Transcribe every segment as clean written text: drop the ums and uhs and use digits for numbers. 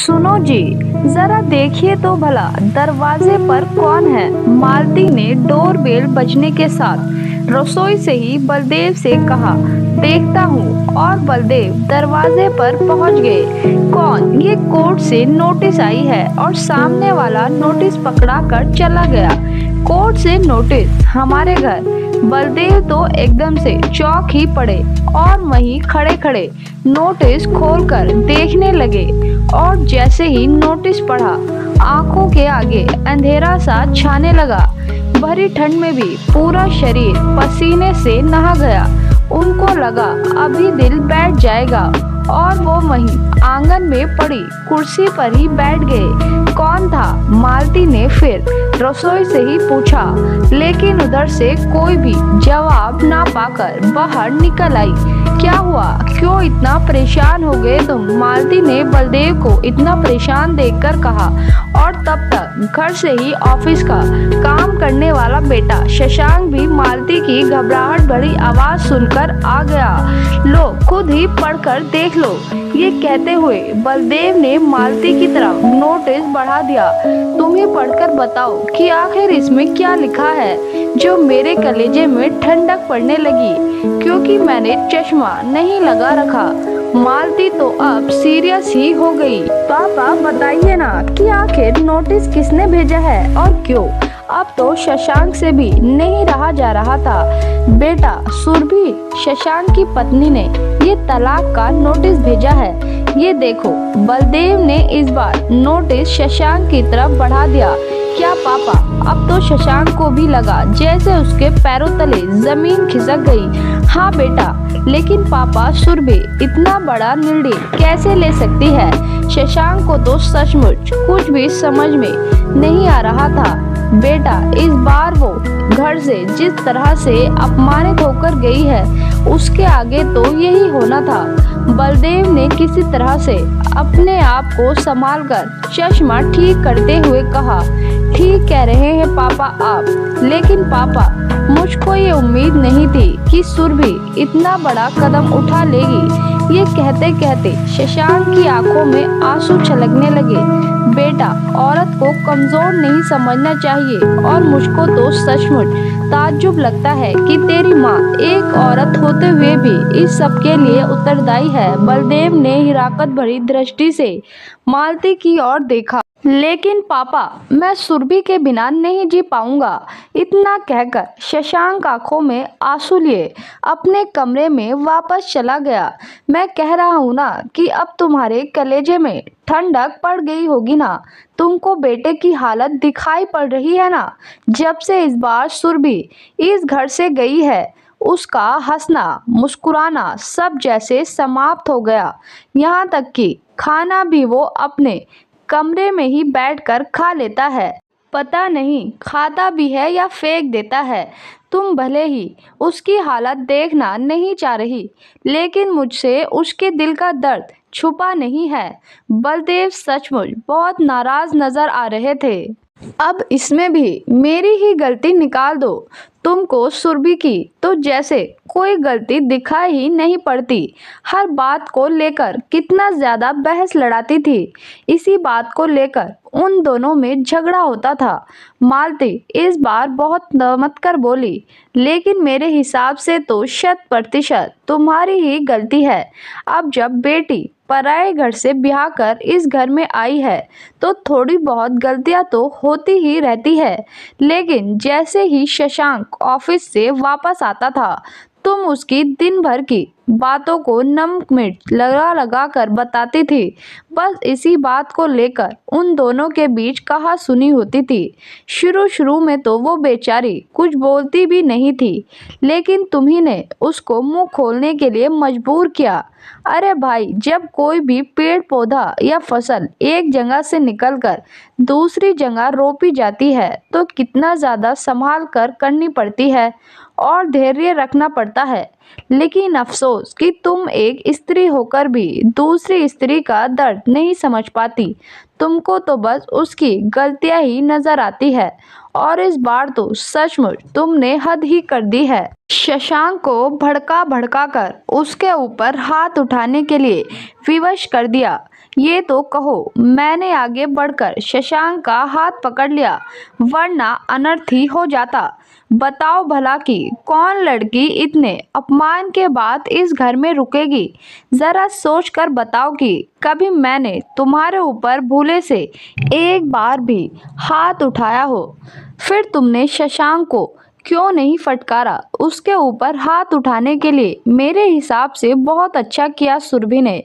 सुनो जी, जरा देखिए तो भला दरवाजे पर कौन है। मालती ने डोरबेल बजने के साथ रसोई से ही बलदेव से कहा। देखता हूँ। और बलदेव दरवाजे पर पहुँच गए। कौन? ये कोर्ट से नोटिस आई है और सामने वाला नोटिस पकड़ा कर चला गया। कोर्ट से नोटिस हमारे घर। बलदेव तो एकदम से चौंक ही पड़े और वहीं खड़े खड़े नोटिस खोलकर देखने लगे। और जैसे ही नोटिस पढ़ा, आंखों के आगे अंधेरा सा छाने लगा। भरी ठंड में भी पूरा शरीर पसीने से नहा गया। उनको लगा अभी दिल बैठ जाएगा और वो वहीं आंगन में पड़ी कुर्सी पर ही बैठ गए। कौन था? मालती ने फिर रसोई से ही पूछा, लेकिन उधर से कोई भी जवाब ना पाकर बाहर निकल आई। क्या हुआ? क्यों इतना परेशान हो गए तुम? मालती ने बलदेव को इतना परेशान देखकर कहा। और तब तक घर से ही ऑफिस का काम करने वाला बेटा शशांक भी मालती की घबराहट भरी आवाज सुनकर आ गया। लो, खुद ही पढ़कर देख लो। ये कहते हुए बलदेव ने मालती की तरफ नोटिस बढ़ा दिया। तुम ही पढ़कर बताओ कि आखिर इसमें क्या लिखा है। जो मेरे कलेजे में ठंडक पड़ने लगी, क्योंकि मैंने चश्मा नहीं लगा रखा। मालती तो अब सीरियस ही हो गई। पापा बताइए ना कि आखिर नोटिस किसने भेजा है और क्यों? अब तो शशांक से भी नहीं रहा जा रहा था। बेटा सुरभि, शशांक की पत्नी ने ये तलाक का नोटिस भेजा है। ये देखो। बलदेव ने इस बार नोटिस शशांक की तरफ बढ़ा दिया। क्या पापा? अब तो शशांक को भी लगा जैसे उसके पैरों तले जमीन खिसक गई। हाँ बेटा, लेकिन पापा सुरभि इतना बड़ा निर्णय कैसे ले सकती है? शशांक को तो सचमुच कुछ भी समझ में नहीं आ रहा था। बेटा, इस बार वो घर से जिस तरह से अपमानित होकर गई है, उसके आगे तो यही होना था। बलदेव ने किसी तरह से अपने आप को संभालकर चश्मा ठीक करते हुए कहा। ठीक कह रहे हैं पापा आप, लेकिन पापा मुझको ये उम्मीद नहीं थी कि सुरभि इतना बड़ा कदम उठा लेगी। ये कहते कहते शशांक की आंखों में आंसू छलकने लगे। बेटा, औरत को कमजोर नहीं समझना चाहिए और मुझको तो सचमुच ताज्जुब लगता है कि तेरी माँ एक औरत होते हुए भी इस सब के लिए उत्तरदायी है। बलदेव ने हिराकत भरी दृष्टि से मालती की ओर देखा। लेकिन पापा, मैं सुरभि के बिना नहीं जी पाऊंगा। इतना कहकर शशांक आंखों में आंसू लिए अपने कमरे में वापस चला गया। मैं कह रहा हूँ ना कि अब तुम्हारे कलेजे में ठंडक पड़ गई होगी ना। तुमको बेटे की हालत दिखाई पड़ रही है ना। जब से इस बार सुरभि इस घर से गई है, उसका हंसना मुस्कुराना सब जैसे समाप्त हो गया। यहाँ तक कि खाना भी वो अपने कमरे में ही बैठकर खा लेता है। पता नहीं खाता भी है या फेंक देता है। तुम भले ही उसकी हालत देखना नहीं चाह रही, लेकिन मुझसे उसके दिल का दर्द छुपा नहीं है। बलदेव सचमुच बहुत नाराज नजर आ रहे थे। अब इसमें भी मेरी ही गलती निकाल दो। तुमको सुरभि की तो जैसे कोई गलती दिखाई ही नहीं पड़ती। हर बात को लेकर कितना ज्यादा बहस लड़ाती थी। इसी बात को लेकर उन दोनों में झगड़ा होता था। मालती इस बार बहुत नमत बोली, लेकिन मेरे हिसाब से तो 100% तुम्हारी ही गलती है। अब जब बेटी पराए घर से ब्याह कर इस घर में आई है, तो थोड़ी बहुत गलतियां तो होती ही रहती है। लेकिन जैसे ही शशांक ऑफिस से वापस आता था, तुम उसकी दिन भर की बातों को नमक मिर्च लगा लगा कर बताती थी। बस इसी बात को लेकर उन दोनों के बीच कहा सुनी होती थी। शुरू शुरू में तो वो बेचारी कुछ बोलती भी नहीं थी, लेकिन तुम्ही ने उसको मुंह खोलने के लिए मजबूर किया। अरे भाई, जब कोई भी पेड़ पौधा या फसल एक जगह से निकलकर दूसरी जगह रोपी जाती है, तो कितना ज़्यादा संभाल कर करनी पड़ती है और धैर्य रखना पड़ता है। लेकिन अफसोस कि तुम एक स्त्री होकर भी दूसरी स्त्री का दर्द नहीं समझ पाती। तुमको तो बस उसकी गलतियां ही नजर आती है, और इस बार तो सचमुच तुमने हद ही कर दी है। शशांक को भड़का भड़का कर उसके ऊपर हाथ उठाने के लिए विवश कर दिया। ये तो कहो। मैंने आगे बढ़कर शशांक का हाथ पकड़ लिया, वरना अनर्थ ही हो जाता। बताओ भला कि कौन लड़की इतने अपमान के बाद इस घर में रुकेगी? जरा सोच कर बताओ कि कभी मैंने तुम्हारे ऊपर भूले से एक बार भी हाथ उठाया हो? फिर तुमने शशांक को क्यों नहीं फटकारा? उसके ऊपर हाथ उठाने के लिए मेरे हिसाब से बहुत अच्छा किया सुरभि ने।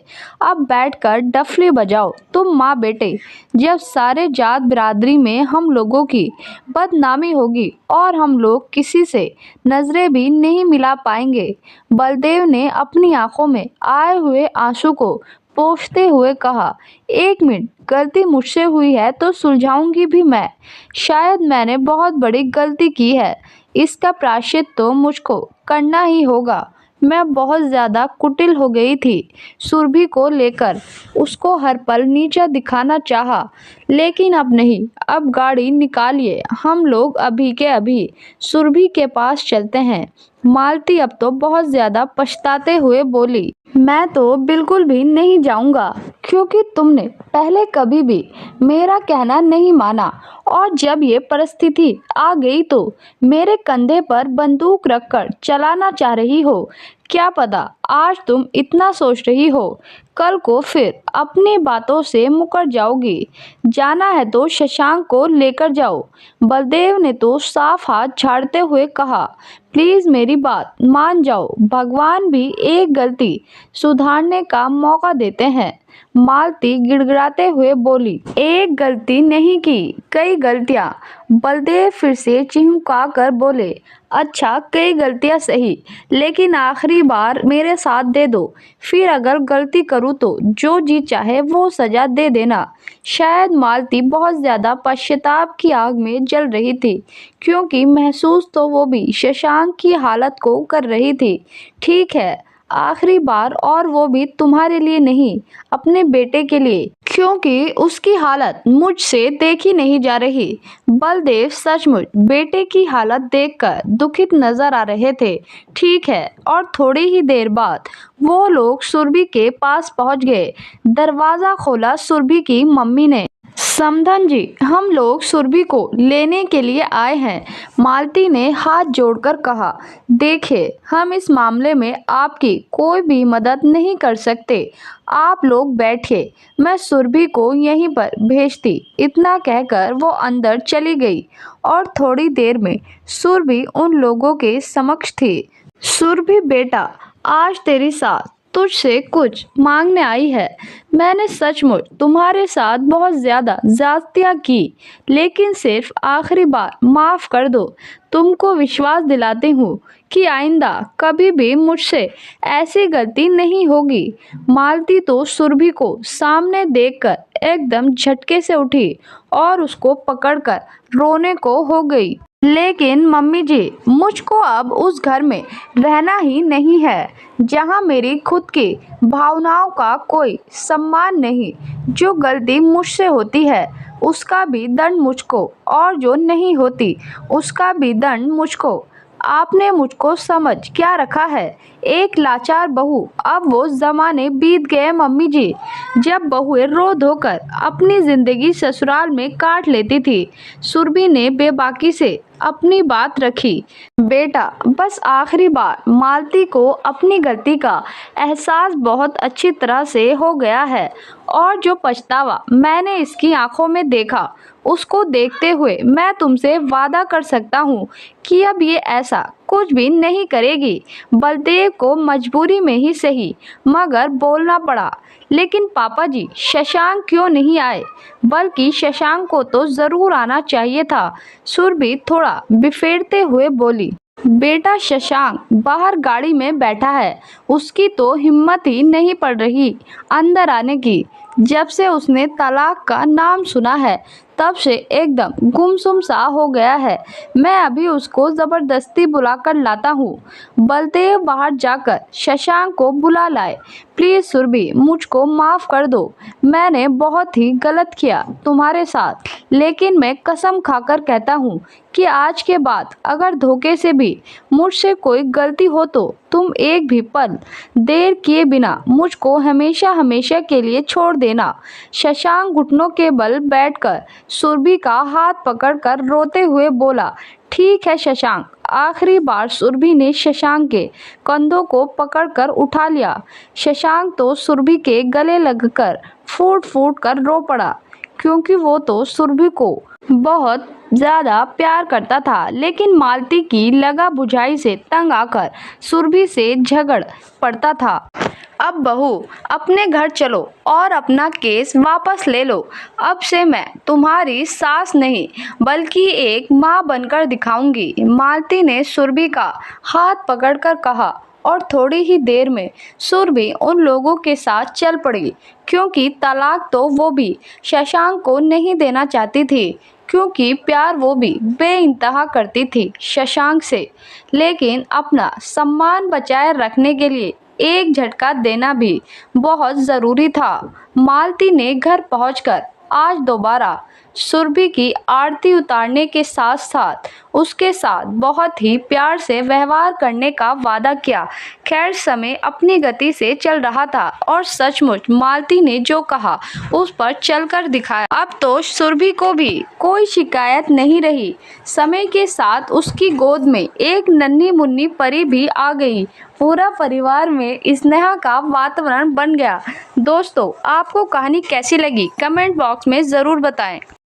अब बैठकर डफली बजाओ तुम माँ बेटे। जब सारे जात बिरादरी में हम लोगों की बदनामी होगी और हम लोग किसी से नजरें भी नहीं मिला पाएंगे। बलदेव ने अपनी आंखों में आए हुए आंसू को पोंछते हुए कहा, एक मिनट, गलती मुझसे हुई है तो सुलझाऊंगी भी मैं। शायद मैंने बहुत बड़ी गलती की है, इसका प्रायश्चित तो मुझको करना ही होगा। मैं बहुत ज़्यादा कुटिल हो गई थी सुरभि को लेकर, उसको हर पल नीचा दिखाना चाहा, लेकिन अब नहीं। अब गाड़ी निकालिए, हम लोग अभी के अभी सुरभि के पास चलते हैं। मालती अब तो बहुत ज़्यादा पछताते हुए बोली, मैं तो बिल्कुल भी नहीं जाऊंगा, क्योंकि तुमने पहले कभी भी मेरा कहना नहीं माना, और जब ये परिस्थिति आ गई तो मेरे कंधे पर बंदूक रखकर चलाना चाह रही हो। क्या पता आज तुम इतना सोच रही हो, कल को फिर अपनी बातों से मुकर जाओगी। जाना है तो शशांक को लेकर जाओ। बलदेव ने तो साफ हाथ झाड़ते हुए कहा, प्लीज मेरी बात मान जाओ, भगवान भी एक गलती सुधारने का मौका देते हैं। मालती गिड़गिड़ाते हुए बोली, एक गलती नहीं की, कई गलतियां। बलदेव फिर से चिंका कर बोले, अच्छा कई गलतियां सही, लेकिन आखिरी बार मेरे साथ दे दो, फिर अगर गलती करूँ तो जो जी चाहे वो सजा दे देना। शायद मालती बहुत ज्यादा पश्चाताप की आग में जल रही थी, क्योंकि महसूस तो वो भी शशांक की हालत को कर रही थी। ठीक है, आखिरी बार, और वो भी तुम्हारे लिए नहीं, अपने बेटे के लिए, क्योंकि उसकी हालत मुझसे देखी नहीं जा रही। बलदेव सचमुच बेटे की हालत देखकर दुखित नजर आ रहे थे। ठीक है, और थोड़ी ही देर बाद वो लोग सुरभि के पास पहुंच गए। दरवाजा खोला सुरभि की मम्मी ने। समधन जी, हम लोग सुरभि को लेने के लिए आए हैं, मालती ने हाथ जोड़कर कहा। देखिए, हम इस मामले में आपकी कोई भी मदद नहीं कर सकते। आप लोग बैठिए, मैं सुरभि को यहीं पर भेजती। इतना कहकर वो अंदर चली गई और थोड़ी देर में सुरभि उन लोगों के समक्ष थी। सुरभि बेटा, आज तेरी सास तुझसे कुछ मांगने आई है। मैंने सचमुच तुम्हारे साथ बहुत ज़्यादा ज्यादतियाँ की, लेकिन सिर्फ आखिरी बार माफ़ कर दो। तुमको विश्वास दिलाती हूँ कि आइंदा कभी भी मुझसे ऐसी गलती नहीं होगी। मालती तो सुरभि को सामने देखकर एकदम झटके से उठी और उसको पकड़कर रोने को हो गई। लेकिन मम्मी जी, मुझको अब उस घर में रहना ही नहीं है जहां मेरी खुद की भावनाओं का कोई सम्मान नहीं। जो गलती मुझसे होती है उसका भी दंड मुझको, और जो नहीं होती उसका भी दंड मुझको। आपने मुझको समझ क्या रखा है? एक लाचार बहू। अब वो जमाने बीत गए मम्मी जी, जब बहुएं रो धोकर अपनी जिंदगी ससुराल में काट लेती थी। सुरभि ने बेबाकी से अपनी बात रखी। बेटा, बस आखिरी बार, मालती को अपनी गलती का एहसास बहुत अच्छी तरह से हो गया है, और जो पछतावा मैंने इसकी आंखों में देखा, उसको देखते हुए मैं तुमसे वादा कर सकता हूँ कि अब ये ऐसा कुछ भी नहीं करेगी। बलदेव को मजबूरी में ही सही, मगर बोलना पड़ा। लेकिन पापा जी, शशांक क्यों नहीं आए? बल्कि शशांक को तो जरूर आना चाहिए था, सुरभि थोड़ा बिफेरते हुए बोली। बेटा, शशांक बाहर गाड़ी में बैठा है, उसकी तो हिम्मत ही नहीं पड़ रही अंदर आने की। जब से उसने तलाक का नाम सुना है, तब से एकदम गुमसुम सा हो गया है। मैं अभी उसको जबरदस्ती बुलाकर लाता हूँ। बलदेव बाहर जाकर शशांक को बुला लाए। प्लीज सुरभि, मुझको माफ कर दो। मैंने बहुत ही गलत किया तुम्हारे साथ, लेकिन मैं कसम खाकर कहता हूँ कि आज के बाद अगर धोखे से भी मुझसे कोई गलती हो तो तुम एक भी पल देर किए बिना मुझको हमेशा हमेशा के लिए छोड़ देना। शशांक घुटनों के बल बैठकर सुरभि का हाथ पकड़कर रोते हुए बोला, ठीक है शशांक। आखिरी बार सुरभि ने शशांक के कंधों को पकड़कर उठा लिया। शशांक तो सुरभि के गले लगकर फूट फूट कर रो पड़ा, क्योंकि वो तो सुरभि को बहुत ज्यादा प्यार करता था, लेकिन मालती की लगा बुझाई से तंग आकर सुरभि से झगड़ पड़ता था। अब बहू, अपने घर चलो और अपना केस वापस ले लो। अब से मैं तुम्हारी सास नहीं बल्कि एक माँ बनकर दिखाऊंगी। मालती ने सुरभि का हाथ पकड़कर कहा और थोड़ी ही देर में सुरभि उन लोगों के साथ चल पड़ी, क्योंकि तलाक तो वो भी शशांक को नहीं देना चाहती थी, क्योंकि प्यार वो भी बेइंतहा करती थी शशांक से। लेकिन अपना सम्मान बचाए रखने के लिए एक झटका देना भी बहुत ज़रूरी था। मालती ने घर पहुंचकर आज दोबारा सुरभि की आरती उतारने के साथ साथ उसके साथ बहुत ही प्यार से व्यवहार करने का वादा किया। खैर, समय अपनी गति से चल रहा था और सचमुच मालती ने जो कहा उस पर चलकर दिखाया। अब तो सुरभि को भी कोई शिकायत नहीं रही। समय के साथ उसकी गोद में एक नन्ही मुन्नी परी भी आ गई। पूरा परिवार में स्नेह का वातावरण बन गया। दोस्तों, आपको कहानी कैसी लगी कमेंट बॉक्स में ज़रूर बताएं।